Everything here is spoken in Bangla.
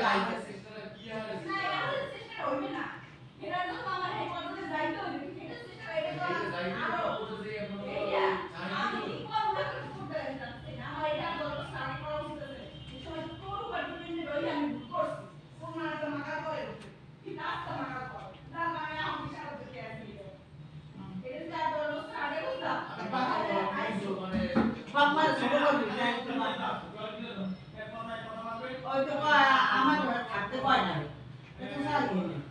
আইতেছে না এটা চেষ্টা হইবে না এটা তো আমার এই পদ্ধতি যাইতে হইবে এটা চেষ্টা এটা তো আরো আমি কি করব না করতে যাচ্ছি না আমার এটা দরকার সারা করা উচিত আছে এই সময় তো তোর উপর ডিপেন্ড রই আমি করছি কোন না তো মাকা করে কি রাস্তা মাকা করে না মানে আমি সারা দিতে আসি এটা যা দরকার আগে বুঝলাম বাবার ছোট করবি ওই তো আমার থাকতে পারে না এটা সারিয়ে